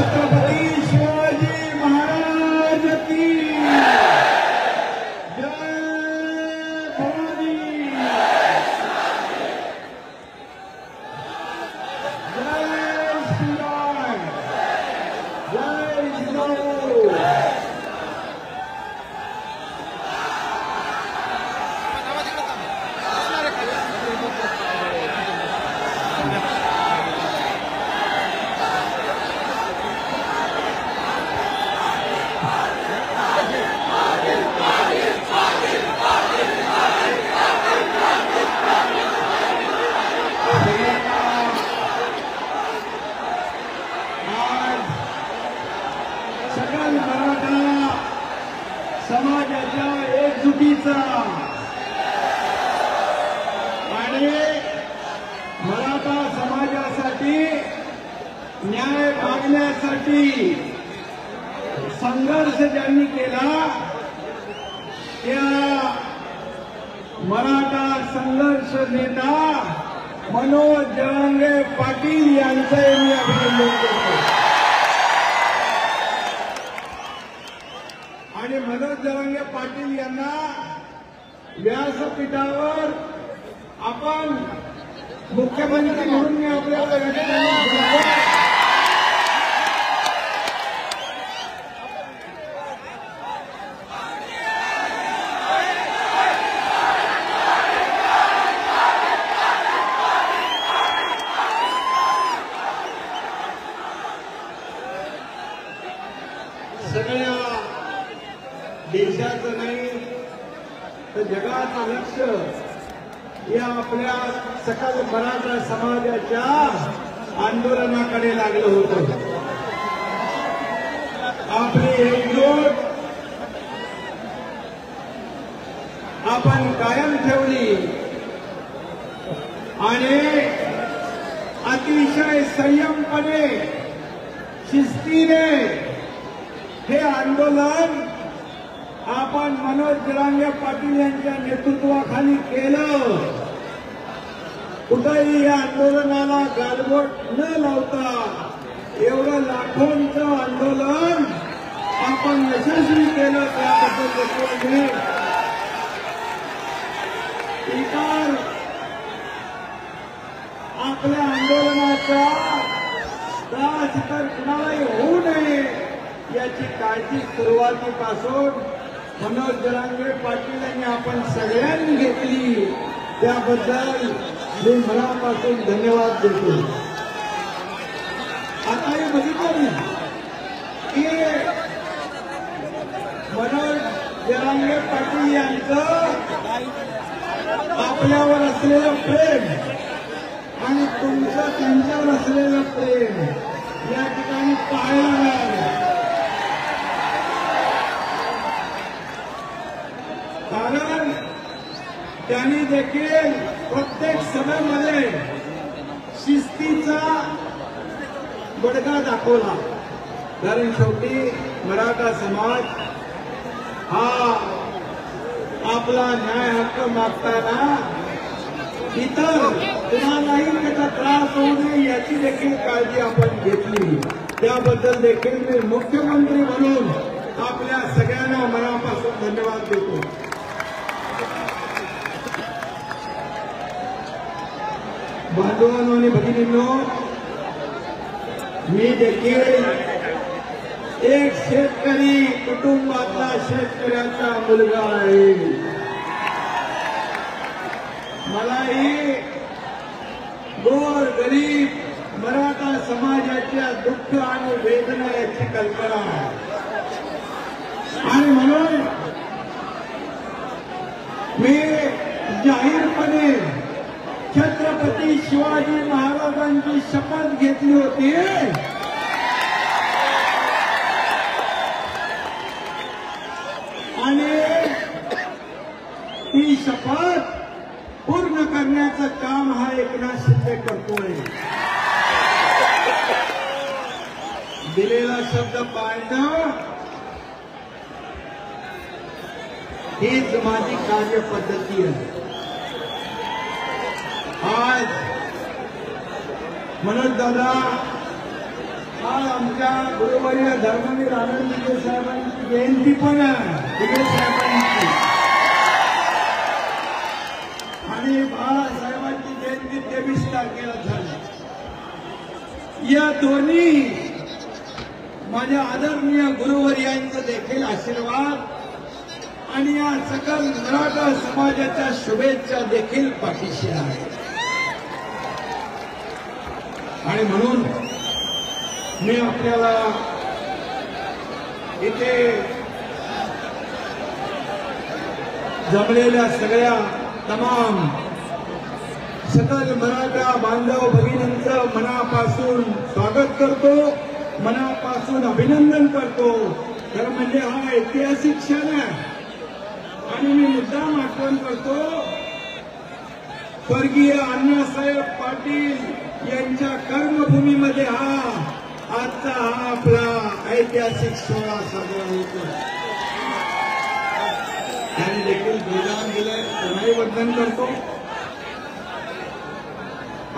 छत्रपती शिवाजी महाराज की जय भवानी, जय श्रीराम, जय जिजाऊ। सकल मराठा समाजाच्या एकजुटीचा आणि मराठा समाजासाठी न्याय मागण्यासाठी संघर्ष ज्यांनी केला त्या मराठा संघर्ष नेता मनोज जरांगे पाटील यांचे मी अभिनंदन करतो। आणि मनोज जरांगे पाटील यांना व्यासपीठावर आपण मुख्यमंत्री म्हणून मी आपल्याला या ठिकाणी बोलवतो। सगळ्या देशाचं नाही तर जगाचं लक्ष या आपल्या सकल मराठा समाजाच्या आंदोलनाकडे लागलं होतं। आपली एकजूट आपण कायम ठेवली आणि अतिशय संयमपणे शिस्तीने हे आंदोलन आपण मनोज जरांगे पाटील यांच्या नेतृत्वाखाली केलं। कुठेही या आंदोलनाला गालबोट न लावता एवढं लाखोंचं आंदोलन आपण यशस्वी केलं त्याबद्दल इतर आपल्या आंदोलनाचा त्रास इतर कुणालाही होऊ नये याची काळजी सुरुवातीपासून मनोज जरांगे पाटील यांनी आपण सगळ्यांनी घेतली, त्याबद्दल मी मनापासून धन्यवाद देतो। आता हे बघितलं की मनोज जरांगे पाटील यांचं आपल्यावर असलेलं प्रेम आणि तुमचं त्यांच्यावर असलेलं प्रेम या ठिकाणी पाहायला मिळालं। कारण त्यांनी देखील प्रत्येक सभेमध्ये शिस्तीचा बडगा दाखवला। कारण शेवटी मराठा समाज हा आपला न्याय हक्क मागताना इतर कुणालाही त्याचा त्रास होऊ नये याची देखील काळजी आपण घेतली। त्याबद्दल देखील मी मुख्यमंत्री म्हणून आपल्या सगळ्यांना मनापासून धन्यवाद देतो। बांधवांनो आणि भगिनींनो, मी देखील एक शेतकरी कुटुंबातला शेतकऱ्याचा मुलगा आहे। मलाही गोर गरीब मराठा समाजाच्या दुःख आणि वेदना याची कल्पना आहे आणि म्हणून मी जाहीरपणे छत्रपती शिवाजी महाराजांची शपथ घेतली होती आणि ती शपथ पूर्ण करण्याचं काम हा एकनाथ शिंदे करतोय। दिलेला शब्द पाळणं हीच माझी कार्यपद्धती आहे। आज मनोज दादा आज आमच्या गुरुवर्य धर्मवीर आनंद दिघे साहेबांची जयंती पण आहे, दिघे साहेबांची, आणि बाळासाहेबांची जयंती 23 तारखेला झाली. या दोन्ही माझ्या आदरणीय गुरुवर्यांचा देखील आशीर्वाद आणि या सकल मराठा समाजाच्या शुभेच्छा देखील पाठीशी आहे. आणि म्हणून मी आपल्याला इथे जमलेल्या सगळ्या तमाम सकल मराठा बांधव भगिनींचं मनापासून स्वागत करतो, मनापासून अभिनंदन करतो. तर म्हणजे हा ऐतिहासिक क्षण आहे. आणि मी मुद्दाम आठवण करतो, स्वर्गीय अण्णासाहेब पाटील यांच्या कर्मभूमीमध्ये आजचा हा आपला ऐतिहासिक सोहळा साजरा होतो. त्यांनी देखील बलिदान दिलंय, त्यांनाही वंदन करतो.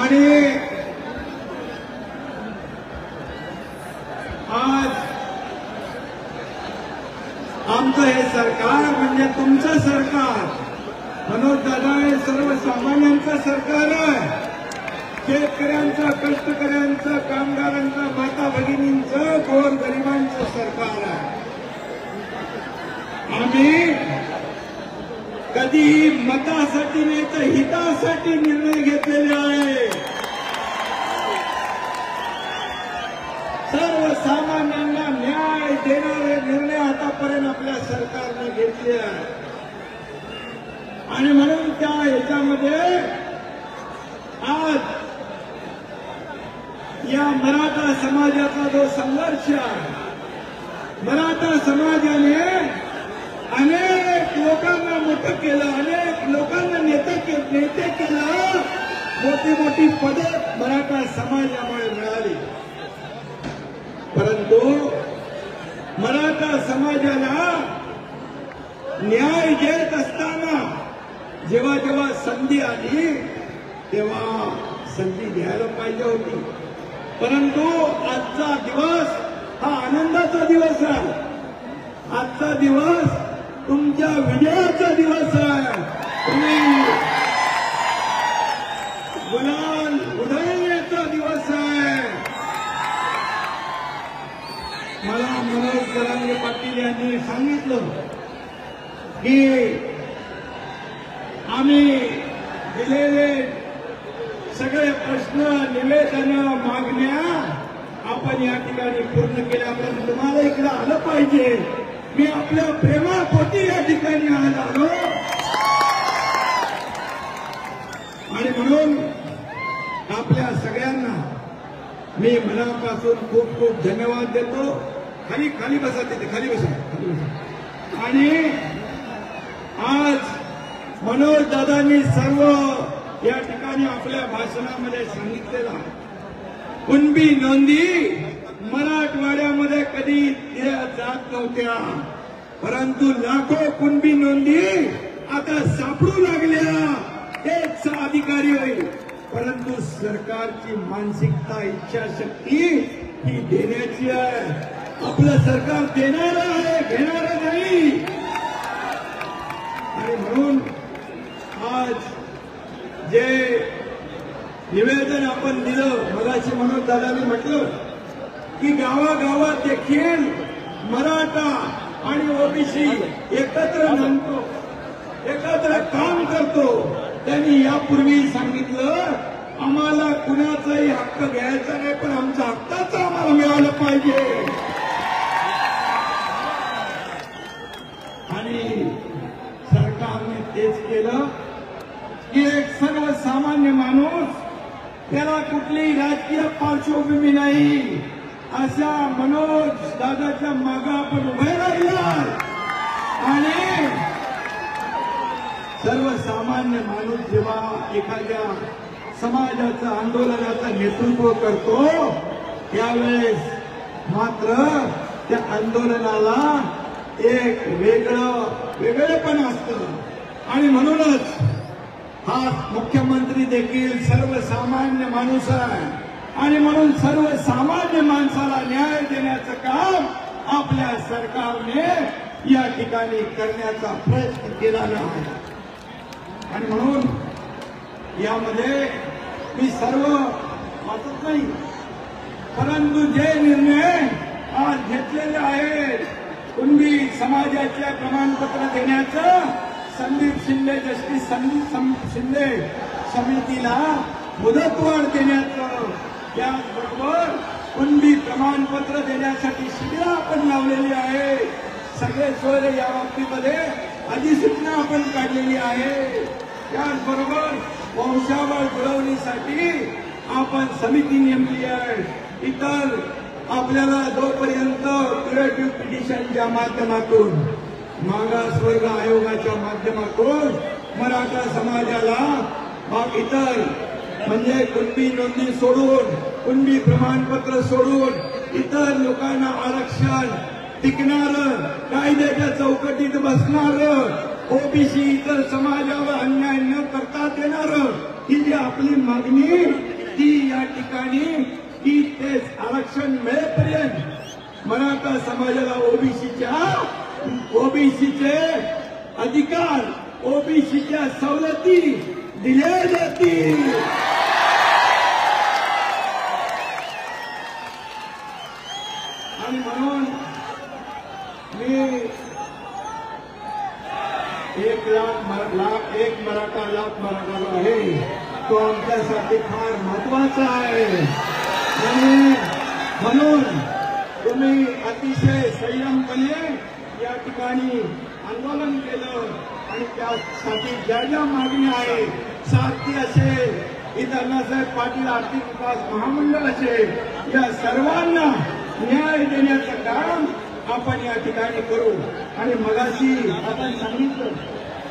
आणि आज आमचं हे सरकार म्हणजे तुमचं सरकार, मनोज दादा हे सर्वसामान्यांचं सरकार आहे. शेतकऱ्यांचं, कष्टकऱ्यांचं, कामगारांचं, माता भगिनींचं, गोरगरिबांचं सरकार आहे. आम्ही कधीही मतासाठी नाही तर हितासाठी निर्णय घेतलेले आहे. सर्वसामान्यांना न्याय देणारे निर्णय आतापर्यंत आपल्या सरकारने घेतले आहे. आणि म्हणून त्या ह्याच्यामध्ये आज या मराठा समाजाचा जो संघर्ष आहे, मराठा समाजाने अनेक लोकांना मोठं केलं, अनेक लोकांना नेते केलं, मोठी मोठी पदे मराठा समाजामुळे मिळाली. परंतु मराठा समाजाला न्याय देत असताना जेव्हा जेव्हा संधी आली तेव्हा संधी द्यायला पाहिजे होती. परंतु आजचा दिवस हा आनंदाचा दिवस आहे. आजचा दिवस तुमच्या विजयाचा दिवस आहे. तुम्ही गुलाल उधळण्याचा दिवस आहे. मला मनोज जरांगे पाटील यांनी सांगितलं की आम्ही दिलेले सगळे प्रश्न, निवेदन, मागण्या आपण या ठिकाणी पूर्ण केल्या. पण तुम्हाला इकडे आलं पाहिजे. मी आपल्या प्रेमापोटी या ठिकाणी आज आलो. आणि म्हणून आपल्या सगळ्यांना मी मनापासून खूप खूप धन्यवाद देतो. खाली खाली बसा, तिथे खाली बसा, खाली बसा. आणि आज मनोज दादांनी सर्व या ठिकाणी आपल्या भाषणामध्ये सांगितलेला कुणबी नोंदी मराठवाड्यामध्ये कधी दिल्या जात नव्हत्या, परंतु लाखो कुणबी नोंदी आता सापडू लागल्या. तेच अधिकारी होईल. परंतु सरकारची मानसिकता, इच्छाशक्ती ही देण्याची आहे. आपलं सरकार देणारं आहे, घेणारं नाही. आणि म्हणून आज जे निवेदन आपण दिलं, मगाशी मनोज दादांनी म्हटलं की गावागावात देखील मराठा आणि ओबीसी एकत्र नांदतो, एकत्र काम करतो. त्यांनी यापूर्वी सांगितलं आम्हाला कुणाचाही हक्क घ्यायचा नाही, पण आमच्या हक्काचं आम्हाला मिळालं पाहिजे. आणि सरकारने तेच केलं की एक सर्वसामान्य माणूस, त्याला कुठलीही राजकीय पार्श्वभूमी नाही, अशा मनोज दादाच्या मागे आपण उभे राहिला. आणि सर्वसामान्य माणूस जेव्हा एखाद्या समाजाचं आंदोलनाचं नेतृत्व करतो त्यावेळेस मात्र त्या आंदोलनाला एक वेगळेपण असतं. आणि म्हणूनच हा मुख्यमंत्री देखील सर्वसामान्य माणूस आहे. आणि म्हणून सर्वसामान्य माणसाला न्याय देण्याचं काम आपल्या सरकारने या ठिकाणी करण्याचा प्रयत्न केलेला आहे. आणि म्हणून यामध्ये मी सर्व वाचत नाही, परंतु जे निर्णय आज घेतलेले आहेत, कुणबी समाजाचे प्रमाणपत्र देण्याचं संदीप शिंदे जस्टिस संदीप शिंदे समितीला मुदतवाढ देण्याचं, त्याचबरोबर कुणबी प्रमाणपत्र देण्यासाठी शिबिर आपण लावलेली आहे. सगळे सोय या बाबतीमध्ये अधिसूचना आपण काढलेली आहे. त्याचबरोबर वंशावळ जुळवणीसाठी आपण समिती नेमली आहे. इतर आपल्याला जोपर्यंत क्युरेटिव्ह पिटिशनच्या माध्यमातून, मागासवर्ग आयोगाच्या माध्यमातून मराठा समाजाला इतर म्हणजे कुणबी नोंदणी सोडून, कुणबी प्रमाणपत्र सोडून इतर लोकांना आरक्षण टिकणारं, कायद्याच्या चौकटीत बसणारं, ओबीसी इतर समाजावर अन्याय न करता देणारं, ही जी आपली मागणी ती या ठिकाणी की ते आरक्षण मिळेपर्यंत मराठा समाजाला ओबीसीचे अधिकार, ओबीसीच्या सवलती दिल्या जातील. आणि म्हणून मी 1 मराठा लाख मराठा आहे, तो आमच्यासाठी फार महत्वाचा आहे. म्हणून तुम्ही अतिशय संयमपणे या ठिकाणी आंदोलन केलं आणि त्यासाठी ज्या ज्या मागण्या आहे, सारथी असेल, इथं अण्णासाहेब पाटील आर्थिक विकास महामंडळ असेल, या सर्वांना न्याय देण्याचं काम आपण या ठिकाणी करू. आणि मगाशी आपण सांगितलं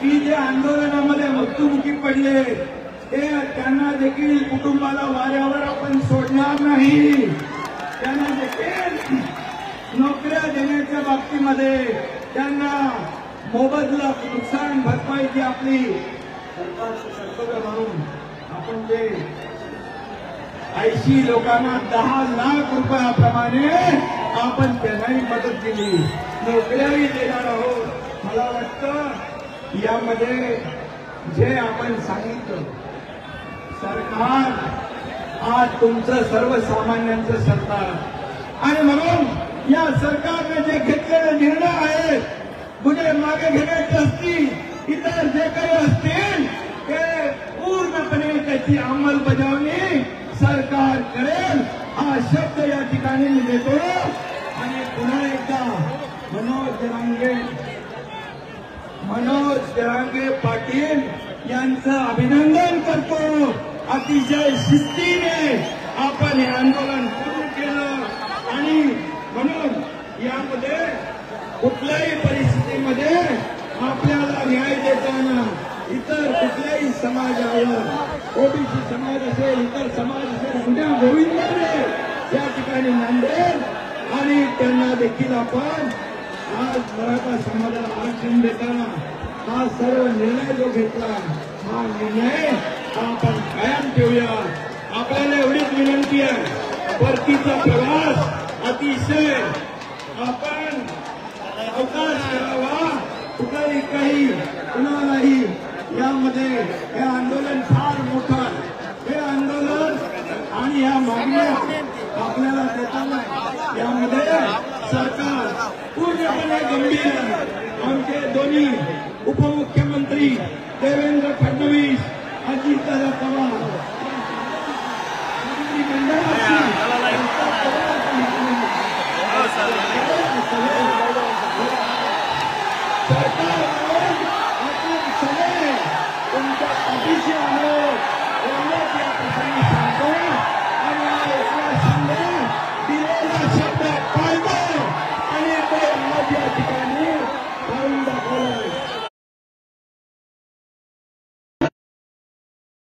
की जे आंदोलनामध्ये मृत्युमुखी पडले त्यांना देखील कुटुंबाला वाऱ्यावर आपण सोडणार नाही. त्यांना देखील नोकऱ्या देण्याच्या बाबतीमध्ये त्यांना मोबदला, नुकसान भरपाईची आपली कर्तव्य म्हणून आपण ते 80 लोकांना 10 लाख रुपयाप्रमाणे आपण त्यांनाही मदत दिली, नोकऱ्याही देणार आहोत. मला वाटतं यामध्ये जे आपण सांगितलं, सरकार आज तुमचं सर्वसामान्यांचं सरकार, आणि म्हणून या सरकारने जे घेतलेले निर्णय आहेत, गुन्हे मागे घेण्याचे असतील, इतर जे काही असतील, ते पूर्णपणे त्याची अंमलबजावणी सरकार करेल हा शब्द या ठिकाणी मी देतो. आणि पुन्हा एकदा मनोज जरांगे पाटील यांचं अभिनंदन करतो. अतिशय शिस्तीने आपण हे आंदोलन सुरू केलं आणि म्हणून यामध्ये कुठल्याही परिस्थितीमध्ये आपल्याला न्याय देताना इतर कुठल्याही समाजावर, ओबीसी समाज असेल, इतर समाज असेल, उद्या गोविंदाने या ठिकाणी नांदेल आणि त्यांना देखील आपण आज मराठा समाजाला आरक्षण देताना हा सर्व निर्णय जो घेतला, हा निर्णय आपण कायम ठेवूया. आपल्याला एवढीच विनंती आहे, परतीचा प्रवास अतिशय आपण अवकाश करावा. कुठेही काही कुणालाही यामध्ये हे आंदोलन फार मोठं आहे. हे आंदोलन आणि या मागण्या आपल्याला देताना यामध्ये सरकार पूर्णपणे गंभीर आहे. आमचे दोन्ही उपमुख्य